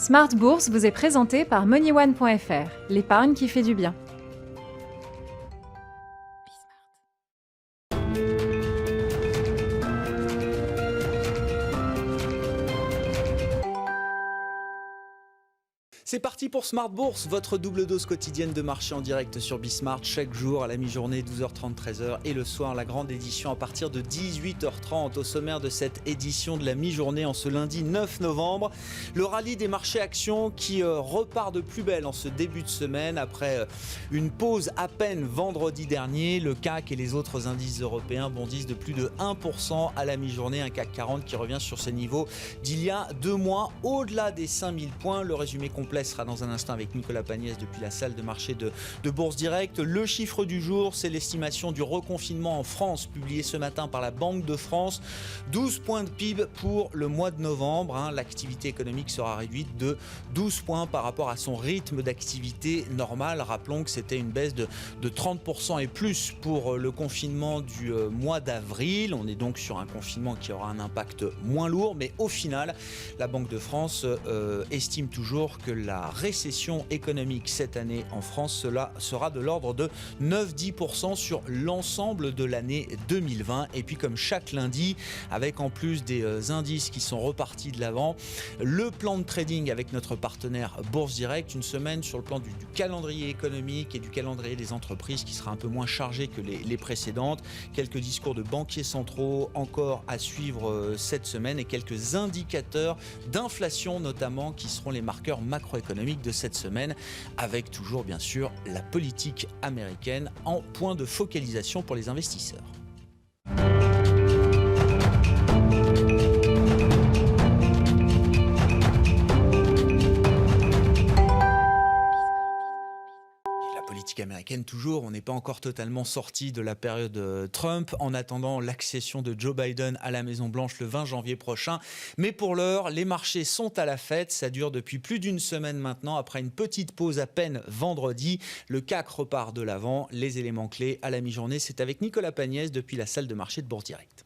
Smart Bourse vous est présenté par MoneyOne.fr, l'épargne qui fait du bien. C'est parti pour Smart Bourse, votre double dose quotidienne de marché en direct sur Bismart, chaque jour à la mi-journée, 12h30, 13h, et le soir, la grande édition à partir de 18h30. Au sommaire de cette édition de la mi-journée en ce lundi 9 novembre, le rallye des marchés actions qui repart de plus belle en ce début de semaine après une pause à peine vendredi dernier. Le CAC et les autres indices européens bondissent de plus de 1% à la mi-journée, un CAC 40 qui revient sur ses niveaux d'il y a 2 mois, au-delà des 5000 points. Le résumé complet sera dans un instant avec Nicolas Pagnès depuis la salle de marché de Bourse Direct. Le chiffre du jour, c'est l'estimation du reconfinement en France publiée ce matin par la Banque de France. 12 points de PIB pour le mois de novembre. L'activité économique sera réduite de 12 points par rapport à son rythme d'activité normal. Rappelons que c'était une baisse de 30% et plus pour le confinement du mois d'avril. On est donc sur un confinement qui aura un impact moins lourd, mais au final, la Banque de France estime toujours que la récession économique cette année en France, cela sera de l'ordre de 9-10% sur l'ensemble de l'année 2020. Et puis comme chaque lundi, avec en plus des indices qui sont repartis de l'avant, le plan de trading avec notre partenaire Bourse Direct, une semaine sur le plan du calendrier économique et du calendrier des entreprises qui sera un peu moins chargé que les précédentes. Quelques discours de banquiers centraux encore à suivre cette semaine et quelques indicateurs d'inflation notamment qui seront les marqueurs macroéconomiques de cette semaine, avec toujours bien sûr la politique américaine en point de focalisation pour les investisseurs. Américaine toujours, on n'est pas encore totalement sorti de la période Trump en attendant l'accession de Joe Biden à la Maison Blanche le 20 janvier prochain. Mais pour l'heure, les marchés sont à la fête, ça dure depuis plus d'une semaine maintenant. Après une petite pause à peine vendredi, le CAC repart de l'avant. Les éléments clés à la mi-journée, c'est avec Nicolas Pagnès depuis la salle de marché de Bourse Direct.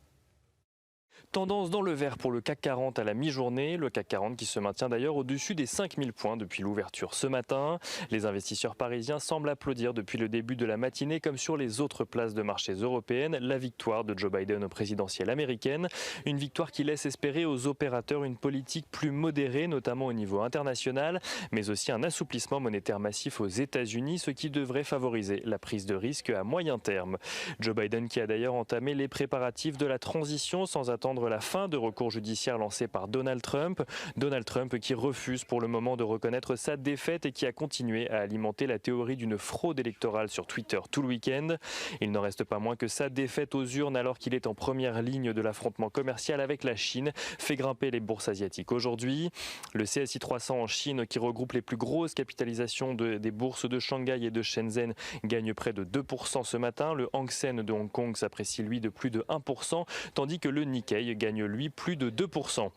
Tendance dans le vert pour le CAC 40 à la mi-journée. Le CAC 40 qui se maintient d'ailleurs au-dessus des 5000 points depuis l'ouverture ce matin. Les investisseurs parisiens semblent applaudir depuis le début de la matinée, comme sur les autres places de marchés européennes, la victoire de Joe Biden aux présidentielles américaines. Une victoire qui laisse espérer aux opérateurs une politique plus modérée, notamment au niveau international, mais aussi un assouplissement monétaire massif aux États-Unis, ce qui devrait favoriser la prise de risque à moyen terme. Joe Biden qui a d'ailleurs entamé les préparatifs de la transition sans attendre la fin de recours judiciaire lancé par Donald Trump. Donald Trump qui refuse pour le moment de reconnaître sa défaite et qui a continué à alimenter la théorie d'une fraude électorale sur Twitter tout le week-end. Il n'en reste pas moins que sa défaite aux urnes alors qu'il est en première ligne de l'affrontement commercial avec la Chine fait grimper les bourses asiatiques aujourd'hui. Le CSI 300 en Chine qui regroupe les plus grosses capitalisations des bourses de Shanghai et de Shenzhen gagne près de 2% ce matin. Le Hang Seng de Hong Kong s'apprécie lui de plus de 1%, tandis que le Nikkei gagne lui plus de 2%.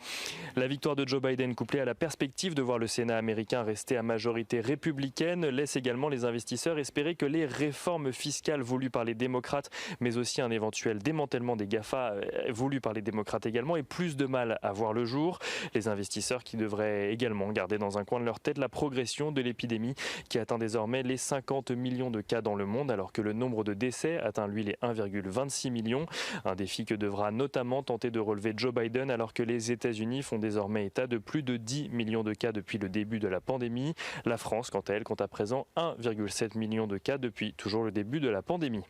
La victoire de Joe Biden couplée à la perspective de voir le Sénat américain rester à majorité républicaine laisse également les investisseurs espérer que les réformes fiscales voulues par les démocrates, mais aussi un éventuel démantèlement des GAFA voulu par les démocrates également, aient plus de mal à voir le jour. Les investisseurs qui devraient également garder dans un coin de leur tête la progression de l'épidémie qui atteint désormais les 50 millions de cas dans le monde alors que le nombre de décès atteint lui les 1,26 millions. Un défi que devra notamment tenter de relever Joe Biden alors que les États-Unis font désormais état de plus de 10 millions de cas depuis le début de la pandémie. La France, quant à elle, compte à présent 1,7 million de cas depuis toujours le début de la pandémie.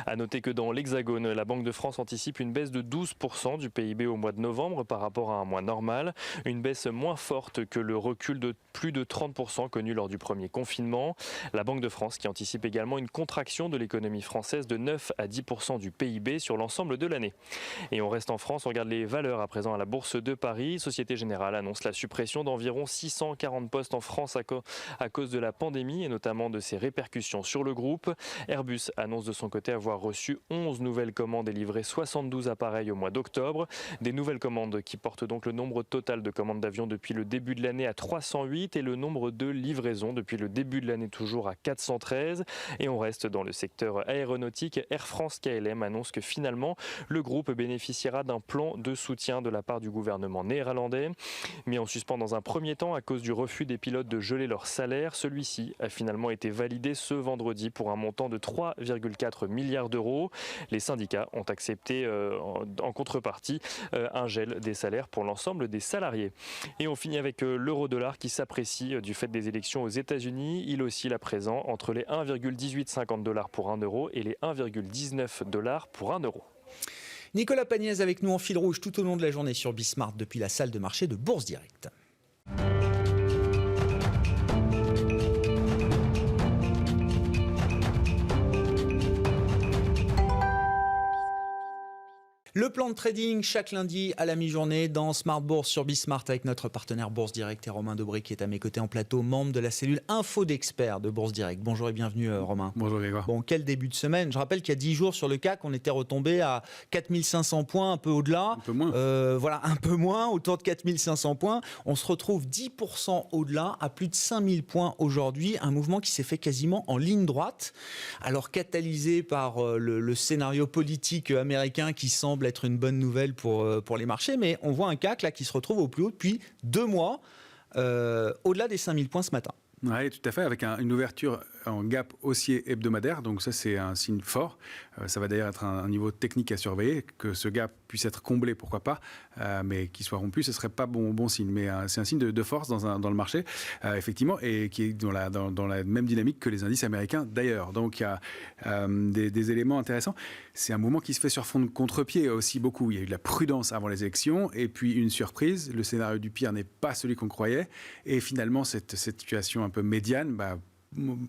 A noter que dans l'Hexagone, la Banque de France anticipe une baisse de 12% du PIB au mois de novembre par rapport à un mois normal. Une baisse moins forte que le recul de plus de 30% connu lors du premier confinement. La Banque de France qui anticipe également une contraction de l'économie française de 9 à 10% du PIB sur l'ensemble de l'année. Et on reste en France, on regarde les valeurs à présent à la Bourse de Paris. Société Générale annonce la suppression d'environ 640 postes en France à cause de la pandémie et notamment de ses répercussions sur le groupe. Airbus annonce de son son côté avoir reçu 11 nouvelles commandes et livré 72 appareils au mois d'octobre. Des nouvelles commandes qui portent donc le nombre total de commandes d'avions depuis le début de l'année à 308 et le nombre de livraisons depuis le début de l'année toujours à 413. Et on reste dans le secteur aéronautique. Air France KLM annonce que finalement le groupe bénéficiera d'un plan de soutien de la part du gouvernement néerlandais. Mis en suspens dans un premier temps à cause du refus des pilotes de geler leur salaire, celui-ci a finalement été validé ce vendredi pour un montant de 3,4 milliards d'euros. Les syndicats ont accepté en contrepartie un gel des salaires pour l'ensemble des salariés. Et on finit avec l'euro-dollar qui s'apprécie du fait des élections aux États-Unis. Il oscille à présent entre les 1,1850 $ pour 1 euro et les 1,19 $ pour 1 euro. Nicolas Pagnès avec nous en fil rouge tout au long de la journée sur Bismart depuis la salle de marché de Bourse Direct. Le plan de trading chaque lundi à la mi-journée dans Smart Bourse sur Bismart avec notre partenaire Bourse Direct et Romain Dobré qui est à mes côtés en plateau, membre de la cellule Info d'experts de Bourse Direct. Bonjour et bienvenue Romain. Bonjour Grégoire. Bon, quel début de semaine. Je rappelle qu'il y a 10 jours sur le CAC, on était retombé à 4500 points, un peu au-delà. Un peu moins. Voilà, un peu moins, autour de 4500 points. On se retrouve 10% au-delà, à plus de 5000 points aujourd'hui. Un mouvement qui s'est fait quasiment en ligne droite. Alors catalysé par le scénario politique américain qui semble être une bonne nouvelle pour les marchés, mais on voit un CAC là qui se retrouve au plus haut depuis 2 mois, au-delà des 5000 points ce matin. Oui, tout à fait, avec une ouverture en gap haussier hebdomadaire, donc ça c'est un signe fort. Ça va d'ailleurs être un niveau technique à surveiller, que ce gap puisse être comblé, pourquoi pas, mais qu'il soit rompu, ce ne serait pas bon signe. Mais c'est un signe de force dans le marché, effectivement, et qui est dans la même dynamique que les indices américains d'ailleurs. Donc il y a des éléments intéressants. C'est un mouvement qui se fait sur fond de contre-pied aussi beaucoup. Il y a eu de la prudence avant les élections, et puis une surprise, le scénario du pire n'est pas celui qu'on croyait, et finalement cette situation un peu médiane,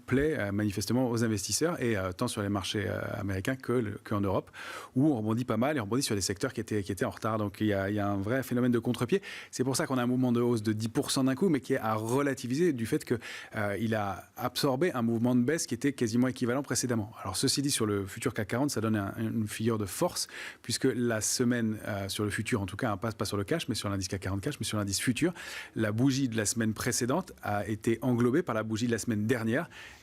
plaît manifestement aux investisseurs et tant sur les marchés américains qu'en Europe où on rebondit pas mal et on rebondit sur des secteurs qui étaient en retard. Donc il y a un vrai phénomène de contre-pied. C'est pour ça qu'on a un mouvement de hausse de 10% d'un coup, mais qui est à relativiser du fait qu'il a absorbé un mouvement de baisse qui était quasiment équivalent précédemment. Alors ceci dit, sur le futur CAC 40, ça donne une figure de force puisque la semaine sur le futur, en tout cas, pas sur le cash, mais sur l'indice CAC 40 cash, mais sur l'indice futur, la bougie de la semaine précédente a été englobée par la bougie de la semaine dernière.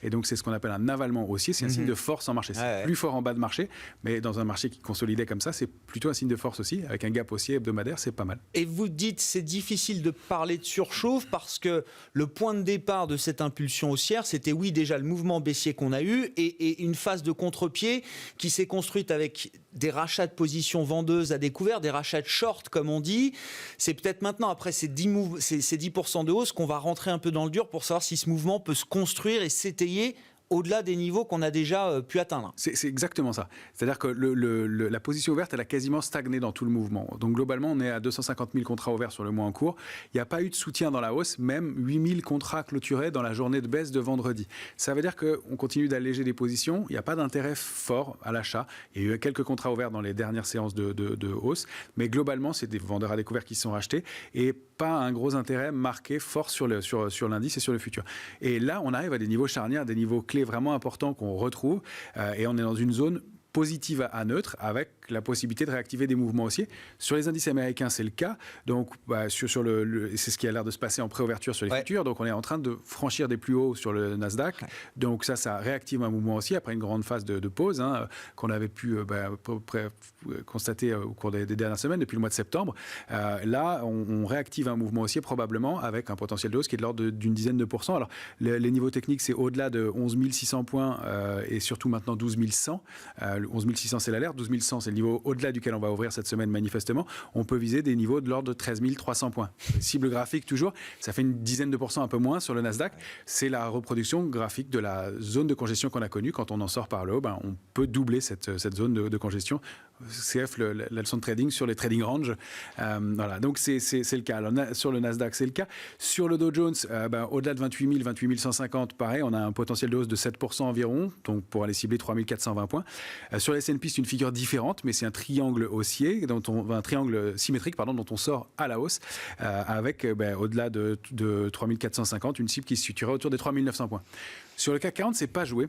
Et donc, c'est ce qu'on appelle un avalement haussier. C'est un signe de force en marché. C'est plus fort en bas de marché, mais dans un marché qui consolidait comme ça, c'est plutôt un signe de force aussi. Avec un gap haussier hebdomadaire, c'est pas mal. Et vous dites c'est difficile de parler de surchauffe parce que le point de départ de cette impulsion haussière, c'était oui déjà le mouvement baissier qu'on a eu et une phase de contre-pied qui s'est construite avec des rachats de positions vendeuses à découvert, des rachats de short comme on dit. C'est peut-être maintenant, après ces 10% de hausse, qu'on va rentrer un peu dans le dur pour savoir si ce mouvement peut se construire et s'étayer au-delà des niveaux qu'on a déjà pu atteindre. C'est exactement ça. C'est-à-dire que la position ouverte, elle a quasiment stagné dans tout le mouvement. Donc globalement, on est à 250 000 contrats ouverts sur le mois en cours. Il n'y a pas eu de soutien dans la hausse, même 8 000 contrats clôturés dans la journée de baisse de vendredi. Ça veut dire qu'on continue d'alléger les positions. Il n'y a pas d'intérêt fort à l'achat. Il y a eu quelques contrats ouverts dans les dernières séances de hausse, mais globalement, c'est des vendeurs à découvert qui se sont rachetés et pas un gros intérêt marqué fort sur l'indice et sur le futur. Et là, on arrive à des niveaux charnières, des niveaux clés vraiment importants qu'on retrouve et on est dans une zone positive à neutre avec la possibilité de réactiver des mouvements haussiers. Sur les indices américains, c'est le cas. Donc, c'est ce qui a l'air de se passer en préouverture sur les futurs. Donc, on est en train de franchir des plus hauts sur le Nasdaq. Ouais. Donc, ça réactive un mouvement haussier après une grande phase de pause qu'on avait pu constater au cours des dernières semaines, depuis le mois de septembre. Là, on réactive un mouvement haussier probablement avec un potentiel de hausse qui est de l'ordre d'une dizaine de pourcents. Alors, les niveaux techniques, c'est au-delà de 11 600 points et surtout maintenant 12 100. 11 600, c'est l'alerte. 12 100, c'est le niveau au-delà duquel on va ouvrir cette semaine manifestement. On peut viser des niveaux de l'ordre de 13 300 points. Cible graphique toujours, ça fait une dizaine de pourcents un peu moins sur le Nasdaq. C'est la reproduction graphique de la zone de congestion qu'on a connue. Quand on en sort par le haut, on peut doubler cette zone de congestion. CF, la leçon de trading sur les trading range. Voilà, donc c'est le cas. Alors, sur le Nasdaq, c'est le cas. Sur le Dow Jones, au-delà de 28 150, pareil, on a un potentiel de hausse de 7% environ, donc pour aller cibler 3 420 points. Sur les S&P, c'est une figure différente, mais c'est un triangle haussier, un triangle symétrique, dont on sort à la hausse, avec au-delà de 3 450, une cible qui se situerait autour des 3 900 points. Sur le CAC 40, c'est pas joué.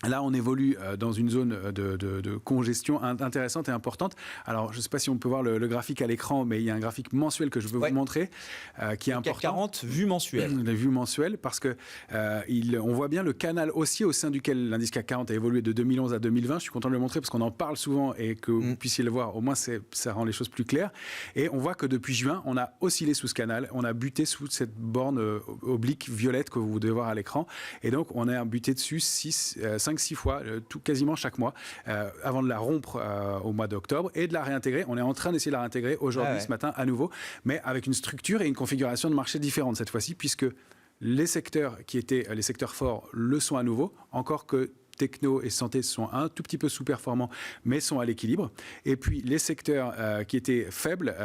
Là, on évolue dans une zone de congestion intéressante et importante. Alors, je ne sais pas si on peut voir le graphique à l'écran, mais il y a un graphique mensuel que je veux vous montrer, qui est important. CAC 40, vue mensuelle. Les vues mensuelles, parce que on voit bien le canal haussier au sein duquel l'indice CAC 40 a évolué de 2011 à 2020. Je suis content de le montrer parce qu'on en parle souvent et que vous puissiez le voir. Au moins, ça rend les choses plus claires. Et on voit que depuis juin, on a oscillé sous ce canal. On a buté sous cette borne oblique violette que vous devez voir à l'écran. Et donc, on a buté dessus 5-6 fois, quasiment chaque mois, avant de la rompre au mois d'octobre et de la réintégrer. On est en train d'essayer de la réintégrer aujourd'hui, ce matin, à nouveau, mais avec une structure et une configuration de marché différente cette fois-ci, puisque les secteurs qui étaient les secteurs forts le sont à nouveau, encore que techno et santé sont un tout petit peu sous-performants, mais sont à l'équilibre. Et puis, les secteurs qui étaient faibles,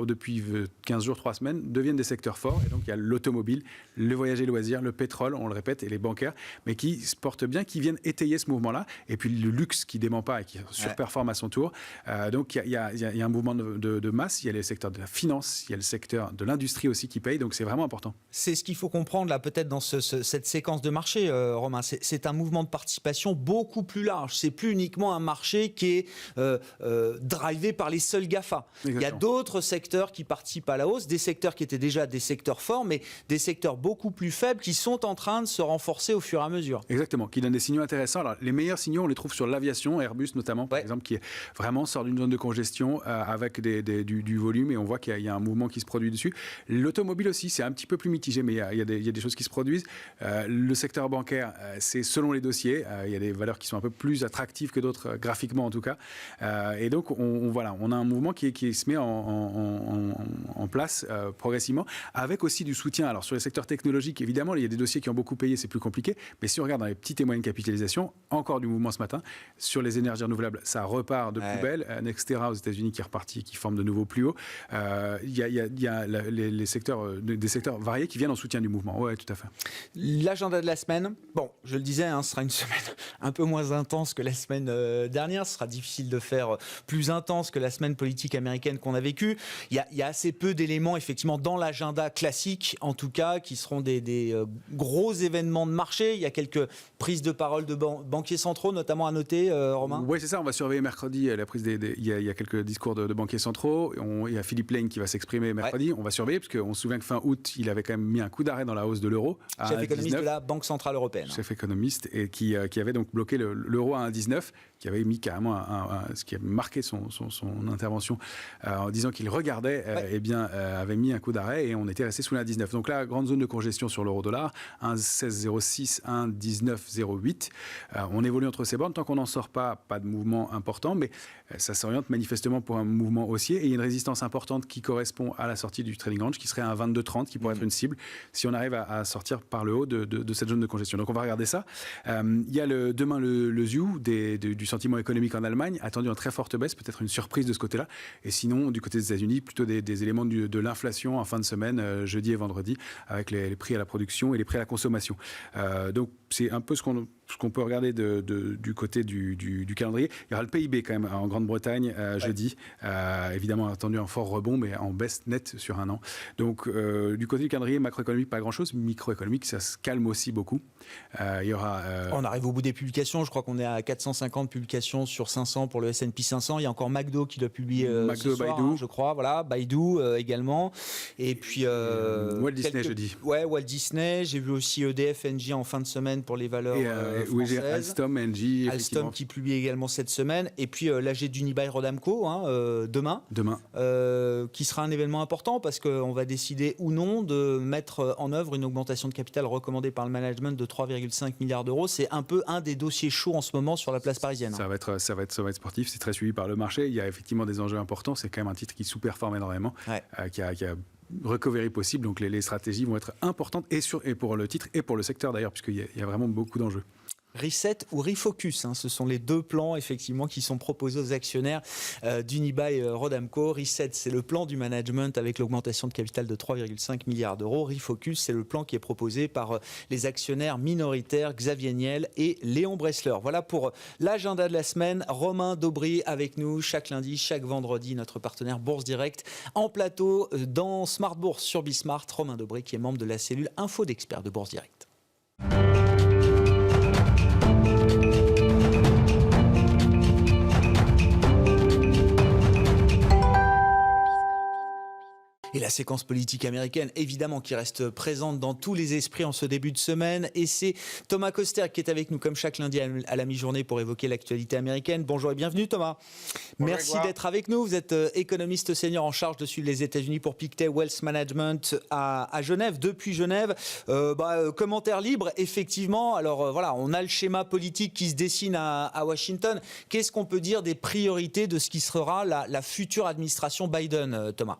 depuis 15 jours, 3 semaines, deviennent des secteurs forts. Et donc, il y a l'automobile, le voyage et loisirs, le pétrole, on le répète, et les bancaires, mais qui se portent bien, qui viennent étayer ce mouvement-là. Et puis, le luxe qui ne dément pas et qui surperforme à son tour. Donc, il y a un mouvement de masse. Il y a les secteurs de la finance, il y a le secteur de l'industrie aussi qui paye. Donc, c'est vraiment important. C'est ce qu'il faut comprendre, là, peut-être dans cette séquence de marché, Romain. C'est un mouvement de participation beaucoup plus large. C'est plus uniquement un marché qui est drivé par les seuls GAFA. Exactement. Il y a d'autres secteurs qui participent à la hausse, des secteurs qui étaient déjà des secteurs forts, mais des secteurs beaucoup plus faibles qui sont en train de se renforcer au fur et à mesure. Exactement, qui donnent des signaux intéressants. Alors, les meilleurs signaux, on les trouve sur l'aviation, Airbus notamment, par exemple, qui vraiment sort d'une zone de congestion avec du volume, et on voit qu'il y a un mouvement qui se produit dessus. L'automobile aussi, c'est un petit peu plus mitigé, mais il y a des choses qui se produisent. Le secteur bancaire, c'est selon les dossiers. Il y a des valeurs qui sont un peu plus attractives que d'autres, graphiquement en tout cas. Et donc, on a un mouvement qui se met en place progressivement, avec aussi du soutien. Alors, sur les secteurs technologiques, évidemment, il y a des dossiers qui ont beaucoup payé, c'est plus compliqué. Mais si on regarde dans les petites et moyennes capitalisations, encore du mouvement ce matin. Sur les énergies renouvelables, ça repart de plus belle. Nextera aux États-Unis qui est reparti, qui forme de nouveau plus haut. Il y a les secteurs, des secteurs variés qui viennent en soutien du mouvement. Oui, tout à fait. L'agenda de la semaine, bon, je le disais, ce sera une semaine un peu moins intense que la semaine dernière. Ce sera difficile de faire plus intense que la semaine politique américaine qu'on a vécue. Il y a assez peu d'éléments, effectivement, dans l'agenda classique, en tout cas, qui seront des gros événements de marché. Il y a quelques prises de parole de banquiers centraux, notamment à noter, Romain. Oui, c'est ça. On va surveiller mercredi la prise il y a quelques discours de banquiers centraux. Il y a Philippe Lane qui va s'exprimer mercredi. On va surveiller, parce qu'on se souvient que fin août, il avait quand même mis un coup d'arrêt dans la hausse de l'euro. Chef économiste de la Banque Centrale Européenne. Chef économiste, et qui avait donc bloqué l'euro à 1,19, qui avait mis carrément ce qui a marqué son intervention en disant qu'il regardait, avait mis un coup d'arrêt, et on était resté sous l'1,19. Donc là, grande zone de congestion sur l'euro-dollar, 1,1606, 1,1908. On évolue entre ces bornes. Tant qu'on n'en sort pas de mouvement important, mais ça s'oriente manifestement pour un mouvement haussier. Et il y a une résistance importante qui correspond à la sortie du trading range, qui serait un 22,30, qui pourrait être une cible si on arrive à sortir par le haut de cette zone de congestion. Donc on va regarder ça. Il y a demain le ZEW du sentiment économique en Allemagne, attendu en très forte baisse, peut-être une surprise de ce côté-là. Et sinon, du côté des États-Unis, plutôt des éléments de l'inflation en fin de semaine, jeudi et vendredi, avec les prix à la production et les prix à la consommation. Donc c'est un peu ce qu'on peut regarder du côté du calendrier. Il y aura le PIB quand même en Grande-Bretagne jeudi. Évidemment, attendu un fort rebond, mais en baisse nette sur un an. Donc, du côté du calendrier macroéconomique, pas grand-chose. Microéconomique, ça se calme aussi beaucoup. Il y aura... On arrive au bout des publications. Je crois qu'on est à 450 publications sur 500 pour le S&P 500. Il y a encore McDo qui doit publier ce soir, Baidu. Je crois. Voilà, Baidu également. Et puis... Walt Disney jeudi. Ouais, Walt Disney. J'ai vu aussi EDF, Engie en fin de semaine pour les valeurs oui, j'ai Alstom, Engie. Alstom qui publie également cette semaine. Et puis l'AG d'Unibail Rodamco demain. Qui sera un événement important parce qu'on va décider ou non de mettre en œuvre une augmentation de capital recommandée par le management de 3,5 milliards d'euros. C'est un peu un des dossiers chauds en ce moment sur la place parisienne. Ça va être sportif, c'est très suivi par le marché. Il y a effectivement des enjeux importants. C'est quand même un titre qui sous-performe énormément, qui a recovery possible. Donc les stratégies vont être importantes et pour le titre et pour le secteur d'ailleurs, puisqu'il y a vraiment beaucoup d'enjeux. Reset ou Refocus, ce sont les deux plans effectivement qui sont proposés aux actionnaires d'Unibail Rodamco. Reset, c'est le plan du management avec l'augmentation de capital de 3,5 milliards d'euros. Refocus, c'est le plan qui est proposé par les actionnaires minoritaires Xavier Niel et Léon Bressler. Voilà pour l'agenda de la semaine. Romain Daubry avec nous chaque lundi, chaque vendredi, notre partenaire Bourse Direct en plateau dans Smart Bourse sur Bismart. Romain Daubry qui est membre de la cellule Info d'experts de Bourse Direct. Et la séquence politique américaine, évidemment, qui reste présente dans tous les esprits en ce début de semaine. Et c'est Thomas Koster qui est avec nous, comme chaque lundi à la mi-journée, pour évoquer l'actualité américaine. Bonjour et bienvenue, Thomas. Bonjour, merci d'être avec nous. Vous êtes économiste senior en charge de suivre les États-Unis pour Pictet Wealth Management à Genève, depuis Genève. Commentaire libre, effectivement. Alors voilà, on a le schéma politique qui se dessine à Washington. Qu'est-ce qu'on peut dire des priorités de ce qui sera la future administration Biden, Thomas ?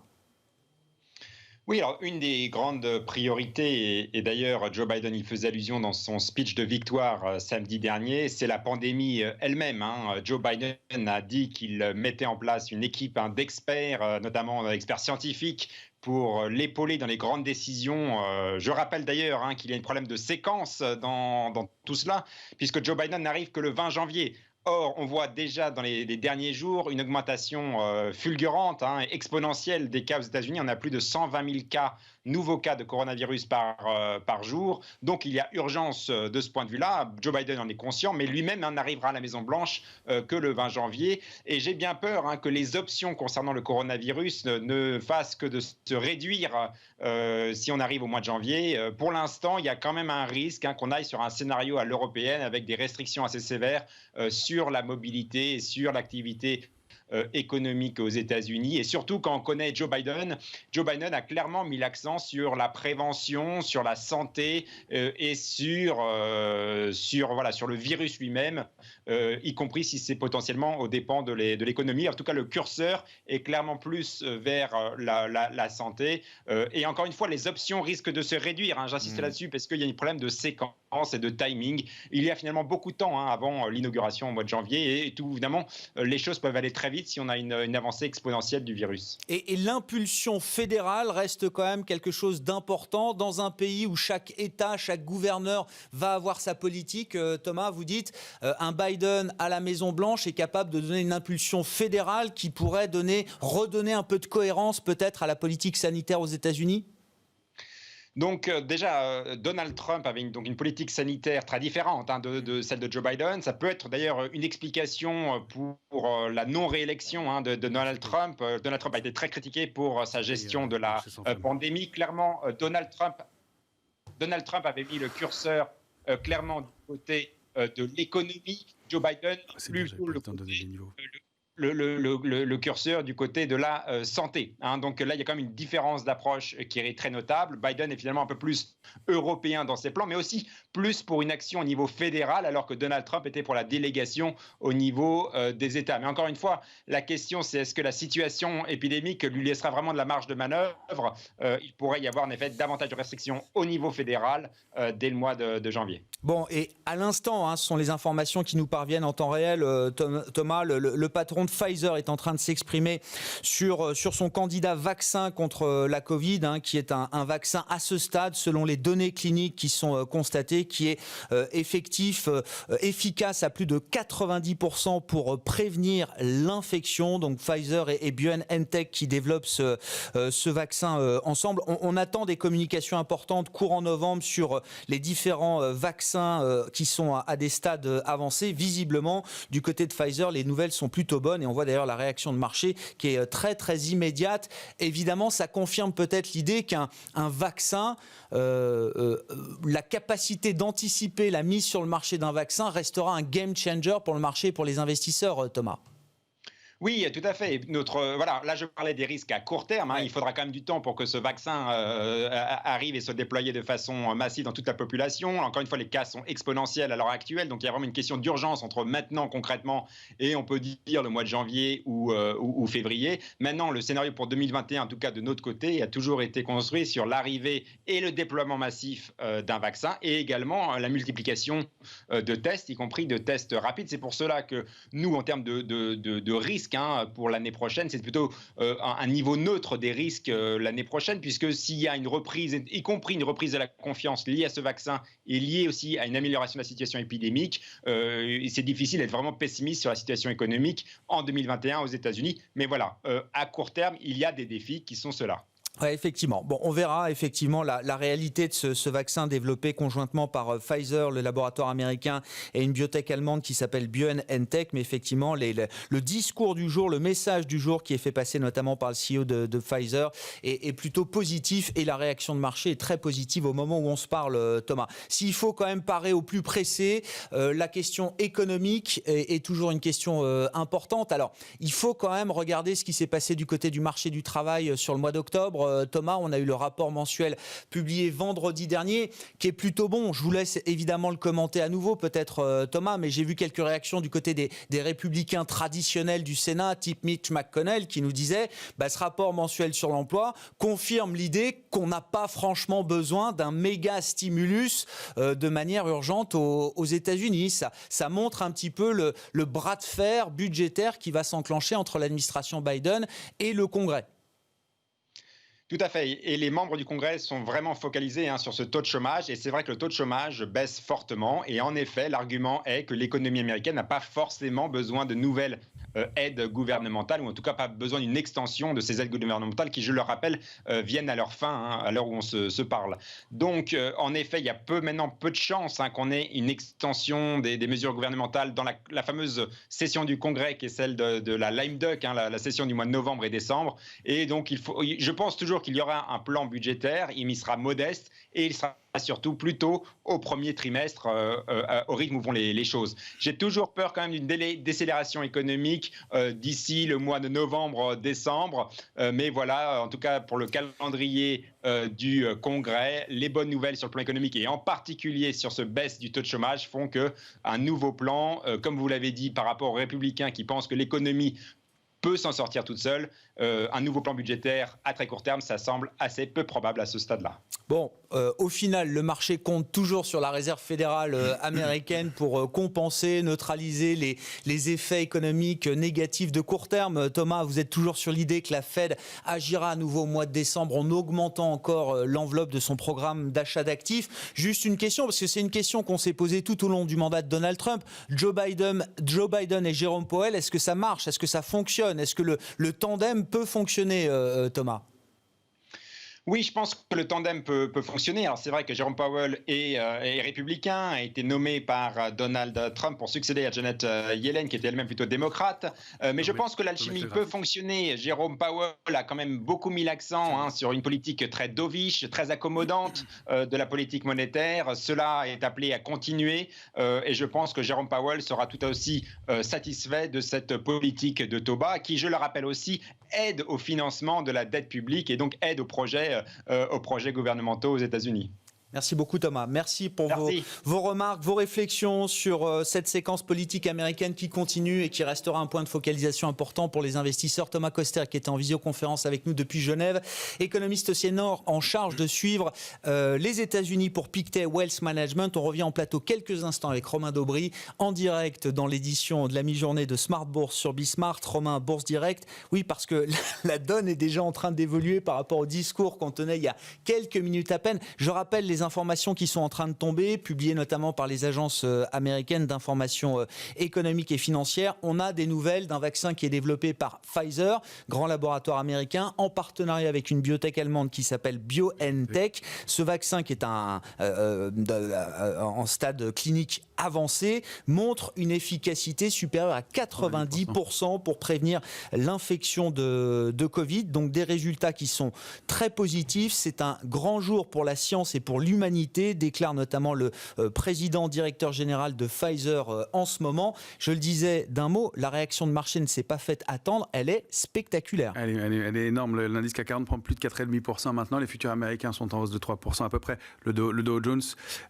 Oui, alors une des grandes priorités, et d'ailleurs Joe Biden y faisait allusion dans son speech de victoire samedi dernier, c'est la pandémie elle-même. Joe Biden a dit qu'il mettait en place une équipe d'experts, notamment d'experts scientifiques, pour l'épauler dans les grandes décisions. Je rappelle d'ailleurs qu'il y a un problème de séquence dans tout cela, puisque Joe Biden n'arrive que le 20 janvier. Or, on voit déjà dans les derniers jours une augmentation fulgurante, exponentielle des cas aux États-Unis. On a plus de 120 000 nouveaux cas de coronavirus par jour. Donc, il y a urgence de ce point de vue-là. Joe Biden en est conscient, mais lui-même n'arrivera à la Maison-Blanche que le 20 janvier. Et j'ai bien peur que les options concernant le coronavirus ne fassent que de se réduire si on arrive au mois de janvier. Pour l'instant, il y a quand même un risque qu'on aille sur un scénario à l'européenne avec des restrictions assez sévères sur la mobilité et sur l'activité économique aux États-Unis. Et surtout, quand on connaît Joe Biden a clairement mis l'accent sur la prévention, sur la santé et sur le virus lui-même, y compris si c'est potentiellement aux dépens de l'économie. En tout cas, le curseur est clairement plus vers la santé. Et encore une fois, les options risquent de se réduire. J'insiste là-dessus parce qu'il y a un problème de séquence et de timing. Il y a finalement beaucoup de temps avant l'inauguration au mois de janvier. Et tout évidemment, les choses peuvent aller très vite si on a une avancée exponentielle du virus. Et l'impulsion fédérale reste quand même quelque chose d'important dans un pays où chaque État, chaque gouverneur va avoir sa politique. Thomas, vous dites, un Biden à la Maison-Blanche est capable de donner une impulsion fédérale qui pourrait redonner un peu de cohérence peut-être à la politique sanitaire aux États-Unis ? Donc déjà, Donald Trump avait une politique sanitaire très différente de celle de Joe Biden. Ça peut être d'ailleurs une explication pour la non-réélection de Donald Trump. Donald Trump a été très critiqué pour sa gestion de la pandémie. Clairement, Donald Trump avait mis le curseur clairement du côté de l'économie. Joe Biden, plutôt le curseur du côté de la santé. Donc là, il y a quand même une différence d'approche qui est très notable. Biden est finalement un peu plus européen dans ses plans, mais aussi plus pour une action au niveau fédéral, alors que Donald Trump était pour la délégation au niveau des États. Mais encore une fois, la question, c'est est-ce que la situation épidémique lui laissera vraiment de la marge de manœuvre ? Il pourrait y avoir en effet davantage de restrictions au niveau fédéral dès le mois de janvier. Bon, et à l'instant, ce sont les informations qui nous parviennent en temps réel. Thomas, le patron de Pfizer est en train de s'exprimer sur son candidat vaccin contre la Covid, qui est un vaccin à ce stade, selon les données cliniques qui sont constatées, qui est efficace à plus de 90% pour prévenir l'infection. Donc Pfizer et BioNTech qui développent ce vaccin ensemble. On attend des communications importantes courant novembre sur les différents vaccins qui sont à des stades avancés. Visiblement, du côté de Pfizer, les nouvelles sont plutôt bonnes et on voit d'ailleurs la réaction de marché qui est très très immédiate. Évidemment, ça confirme peut-être l'idée qu'un vaccin, la capacité d'anticiper la mise sur le marché d'un vaccin restera un game changer pour le marché et pour les investisseurs, Thomas. Oui, tout à fait. Là, je parlais des risques à court terme. Il faudra quand même du temps pour que ce vaccin arrive et se déploie de façon massive dans toute la population. Encore une fois, les cas sont exponentiels à l'heure actuelle. Donc, il y a vraiment une question d'urgence entre maintenant, concrètement, et on peut dire le mois de janvier ou février. Maintenant, le scénario pour 2021, en tout cas de notre côté, a toujours été construit sur l'arrivée et le déploiement massif d'un vaccin et également la multiplication de tests, y compris de tests rapides. C'est pour cela que nous, en termes de risques, pour l'année prochaine, c'est plutôt un niveau neutre des risques l'année prochaine, puisque s'il y a une reprise, y compris une reprise de la confiance liée à ce vaccin et liée aussi à une amélioration de la situation épidémique, c'est difficile d'être vraiment pessimiste sur la situation économique en 2021 aux États-Unis. Mais voilà, à court terme, il y a des défis qui sont ceux-là. Ouais, effectivement. Bon, on verra effectivement la réalité de ce vaccin développé conjointement par Pfizer, le laboratoire américain, et une biotech allemande qui s'appelle BioNTech. Mais effectivement, le discours du jour, le message du jour qui est fait passer notamment par le CEO de Pfizer est plutôt positif et la réaction de marché est très positive au moment où on se parle, Thomas. S'il faut quand même parer au plus pressé, la question économique est toujours une question importante. Alors, il faut quand même regarder ce qui s'est passé du côté du marché du travail sur le mois d'octobre. Thomas, on a eu le rapport mensuel publié vendredi dernier, qui est plutôt bon. Je vous laisse évidemment le commenter à nouveau, peut-être Thomas, mais j'ai vu quelques réactions du côté des républicains traditionnels du Sénat, type Mitch McConnell, qui nous disait ce rapport mensuel sur l'emploi confirme l'idée qu'on n'a pas franchement besoin d'un méga stimulus de manière urgente aux États-Unis. Ça montre un petit peu le bras de fer budgétaire qui va s'enclencher entre l'administration Biden et le Congrès. Tout à fait. Et les membres du Congrès sont vraiment focalisés sur ce taux de chômage. Et c'est vrai que le taux de chômage baisse fortement. Et en effet, l'argument est que l'économie américaine n'a pas forcément besoin de nouvelles aides gouvernementales, ou en tout cas pas besoin d'une extension de ces aides gouvernementales qui, je le rappelle, viennent à leur fin à l'heure où on se parle. Donc, en effet, il y a maintenant peu de chances qu'on ait une extension des mesures gouvernementales dans la fameuse session du Congrès qui est celle de la lame duck, la session du mois de novembre et décembre. Et donc, je pense toujours qu'il y aura un plan budgétaire, il sera modeste et il sera surtout plutôt au premier trimestre, au rythme où vont les choses. J'ai toujours peur quand même d'une décélération économique d'ici le mois de novembre-décembre, mais voilà, en tout cas pour le calendrier du Congrès, les bonnes nouvelles sur le plan économique et en particulier sur ce baisse du taux de chômage font qu'un nouveau plan, comme vous l'avez dit, par rapport aux républicains qui pensent que l'économie peut s'en sortir toute seule, un nouveau plan budgétaire à très court terme, ça semble assez peu probable à ce stade-là. Bon, au final, le marché compte toujours sur la réserve fédérale américaine pour compenser, neutraliser les effets économiques négatifs de court terme. Thomas, vous êtes toujours sur l'idée que la Fed agira à nouveau au mois de décembre en augmentant encore l'enveloppe de son programme d'achat d'actifs. Juste une question, parce que c'est une question qu'on s'est posée tout au long du mandat de Donald Trump. Joe Biden et Jérôme Powell, est-ce que ça marche? Est-ce que ça fonctionne? Est-ce que le tandem peut fonctionner, Thomas? Oui, je pense que le tandem peut fonctionner. Alors c'est vrai que Jérôme Powell est républicain, a été nommé par Donald Trump pour succéder à Janet Yellen, qui était elle-même plutôt démocrate. Mais je pense que l'alchimie peut fonctionner. Jérôme Powell a quand même beaucoup mis l'accent sur une politique très dovish, très accommodante de la politique monétaire. Cela est appelé à continuer et je pense que Jérôme Powell sera tout aussi satisfait de cette politique de taux bas qui, je le rappelle aussi, aide au financement de la dette publique et donc aide aux projets gouvernementaux aux États-Unis. Merci beaucoup Thomas. Merci pour vos remarques, vos réflexions sur cette séquence politique américaine qui continue et qui restera un point de focalisation important pour les investisseurs. Thomas Koester qui était en visioconférence avec nous depuis Genève, économiste senior en charge de suivre les États-Unis pour Pictet Wealth Management. On revient en plateau quelques instants avec Romain Daubry en direct dans l'édition de la mi-journée de Smart Bourse sur Bismart. Romain, Bourse Direct. Oui, parce que la donne est déjà en train d'évoluer par rapport au discours qu'on tenait il y a quelques minutes à peine. Je rappelle les informations qui sont en train de tomber, publiées notamment par les agences américaines d'information économique et financière. On a des nouvelles d'un vaccin qui est développé par Pfizer, grand laboratoire américain, en partenariat avec une biotech allemande qui s'appelle BioNTech. Ce vaccin qui est en stade clinique avancé montre une efficacité supérieure à 90% pour prévenir l'infection de Covid. Donc des résultats qui sont très positifs. C'est un grand jour pour la science et pour l'humanité, déclare notamment le président directeur général de Pfizer en ce moment. Je le disais d'un mot, la réaction de marché ne s'est pas faite attendre, elle est spectaculaire. Elle est énorme. L'indice CAC 40 prend plus de 4,5% maintenant. Les futurs américains sont en hausse de 3% à peu près. Le Dow Jones,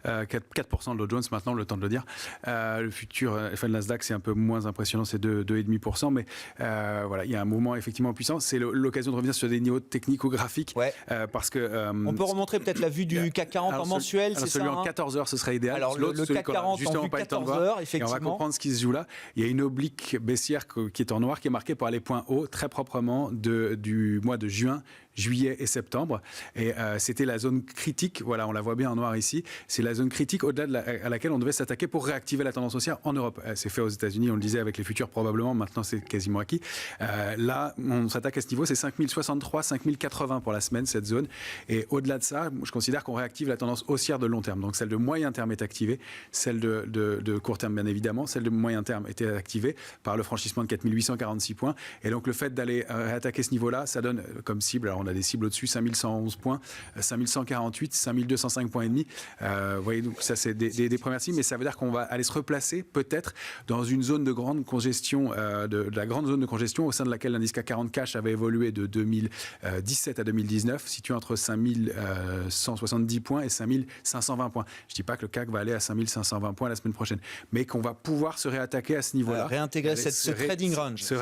4% de Dow Jones maintenant, le temps de le dire. Le futur Nasdaq, c'est un peu moins impressionnant, c'est 2,5%. Mais voilà, il y a un mouvement effectivement puissant. C'est l'occasion de revenir sur des niveaux technico-graphiques. Ouais. Parce que, on peut remontrer peut-être la vue du CAC 40 en mensuel, c'est ça? Celui en 14 heures, ce serait idéal. Alors le CAC 40 en vue 14 heures, effectivement. Et on va comprendre ce qui se joue là. Il y a une oblique baissière qui est en noir, qui est marquée par les points hauts très proprement du mois de juin juillet et septembre. Et c'était la zone critique, voilà, on la voit bien en noir ici, c'est la zone critique au-delà à laquelle on devait s'attaquer pour réactiver la tendance haussière en Europe. C'est fait aux États-Unis, on le disait avec les futurs probablement, maintenant c'est quasiment acquis. Là, on s'attaque à ce niveau, c'est 5063, 5080 pour la semaine, cette zone. Et au-delà de ça, je considère qu'on réactive la tendance haussière de long terme. Donc celle de moyen terme est activée, celle de court terme bien évidemment, celle de moyen terme était activée par le franchissement de 4846 points. Et donc le fait d'aller réattaquer ce niveau-là, ça donne comme cible, alors on a des cibles au-dessus, 5111 points, 5148, 5205 points et demi. Vous voyez, donc ça c'est des premières cibles, mais ça veut dire qu'on va aller se replacer peut-être dans une zone de grande congestion, de la grande zone de congestion au sein de laquelle l'indice CAC 40 cash avait évolué de 2017 à 2019, situé entre 5170 points et 5520 points. Je ne dis pas que le CAC va aller à 5520 points la semaine prochaine, mais qu'on va pouvoir se réattaquer à ce niveau-là. Réintégrer ce trading range. Se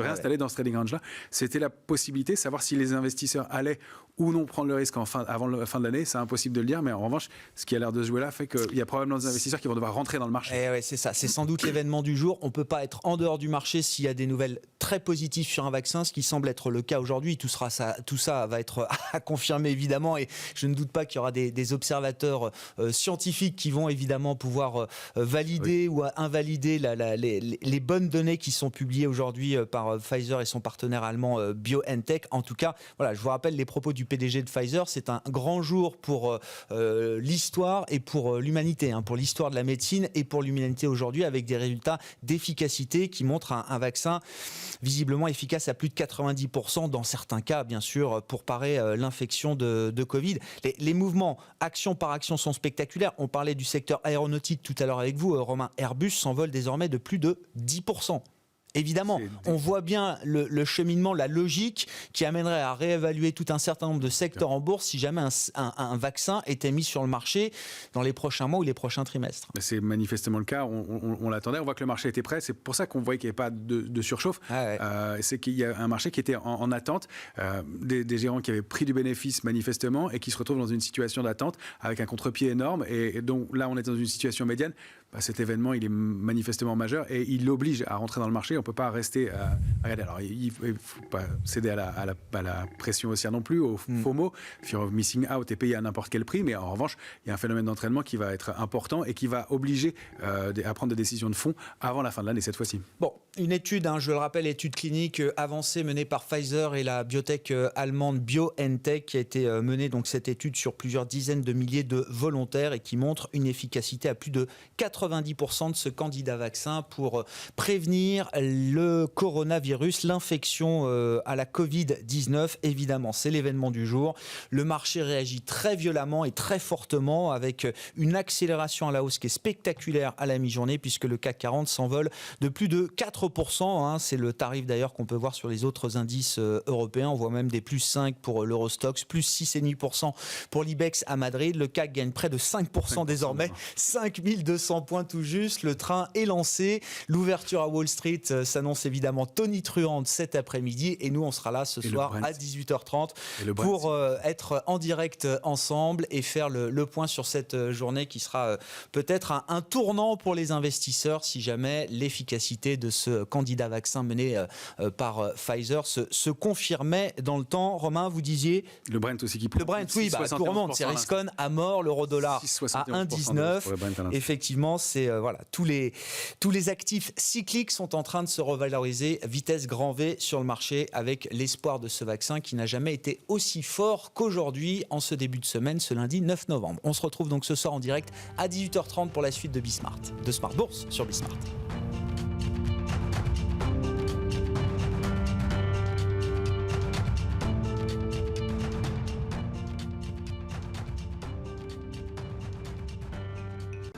réinstaller dans ce trading range-là. C'était la possibilité, savoir si les investisseurs allaient ou non prendre le risque avant la fin de l'année, c'est impossible de le dire, mais en revanche, ce qui a l'air de se jouer là fait qu'il y a probablement des investisseurs qui vont devoir rentrer dans le marché. Ouais, c'est ça, c'est sans doute l'événement du jour. On ne peut pas être en dehors du marché s'il y a des nouvelles très positives sur un vaccin, ce qui semble être le cas aujourd'hui. Tout ça va être à confirmer évidemment, et je ne doute pas qu'il y aura des observateurs scientifiques qui vont évidemment pouvoir valider ou invalider les bonnes données qui sont publiées aujourd'hui par Pfizer et son partenaire allemand BioNTech. En tout cas, voilà, je vous rappelle les propos du PDG de Pfizer. C'est un grand jour pour l'histoire et pour l'humanité, pour l'histoire de la médecine et pour l'humanité aujourd'hui, avec des résultats d'efficacité qui montrent un vaccin visiblement efficace à plus de 90% dans certains cas, bien sûr, pour parer l'infection de Covid. Les mouvements action par action sont spectaculaires. On parlait du secteur aéronautique tout à l'heure avec vous, Romain. Airbus s'envole désormais de plus de 10%. Évidemment, on voit bien le cheminement, la logique qui amènerait à réévaluer tout un certain nombre de secteurs en bourse si jamais un vaccin était mis sur le marché dans les prochains mois ou les prochains trimestres. C'est manifestement le cas, on l'attendait, on voit que le marché était prêt, c'est pour ça qu'on voyait qu'il n'y avait pas de surchauffe. C'est qu'il y a un marché qui était en attente, des gérants qui avaient pris du bénéfice manifestement et qui se retrouvent dans une situation d'attente avec un contre-pied énorme, et donc là on est dans une situation médiane. Cet événement, il est manifestement majeur et il l'oblige à rentrer dans le marché. On ne peut pas rester à regarder. Alors, il ne faut pas céder à la pression haussière non plus, au FOMO, Fear of Missing Out, et payer à n'importe quel prix. Mais en revanche, il y a un phénomène d'entraînement qui va être important et qui va obliger à prendre des décisions de fond avant la fin de l'année cette fois-ci. Bon, une étude, je le rappelle, étude clinique avancée menée par Pfizer et la biotech allemande BioNTech, qui a été menée, donc, cette étude sur plusieurs dizaines de milliers de volontaires et qui montre une efficacité à plus de 90% de ce candidat vaccin pour prévenir le coronavirus, l'infection à la Covid-19. Évidemment, c'est l'événement du jour. Le marché réagit très violemment et très fortement, avec une accélération à la hausse qui est spectaculaire à la mi-journée, puisque le CAC 40 s'envole de plus de 4%. C'est le tarif d'ailleurs qu'on peut voir sur les autres indices européens. On voit même des plus 5 pour l'Eurostoxx, plus 6,5% pour l'IBEX à Madrid. Le CAC gagne près de 5% désormais, 5200 points tout juste. Le train est lancé. L'ouverture à Wall Street s'annonce évidemment tonitruante cet après-midi, et nous on sera là ce soir à 18h30 pour être en direct ensemble et faire le point sur cette journée qui sera peut-être un tournant pour les investisseurs si jamais l'efficacité de ce candidat vaccin mené par Pfizer se confirmait dans le temps. Romain, vous disiez le Brent aussi qui le Brent, oui, tout remonte. C'est Riscon à mort, l'euro-dollar à 1,19. Effectivement, c'est tous les actifs cycliques sont en train de se revaloriser vitesse grand V sur le marché, avec l'espoir de ce vaccin qui n'a jamais été aussi fort qu'aujourd'hui en ce début de semaine, ce lundi 9 novembre. On se retrouve donc ce soir en direct à 18h30 pour la suite de Bismart, de Smart Bourse sur Bismart.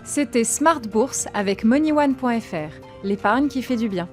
C'était Smart Bourse avec MoneyOne.fr, l'épargne qui fait du bien.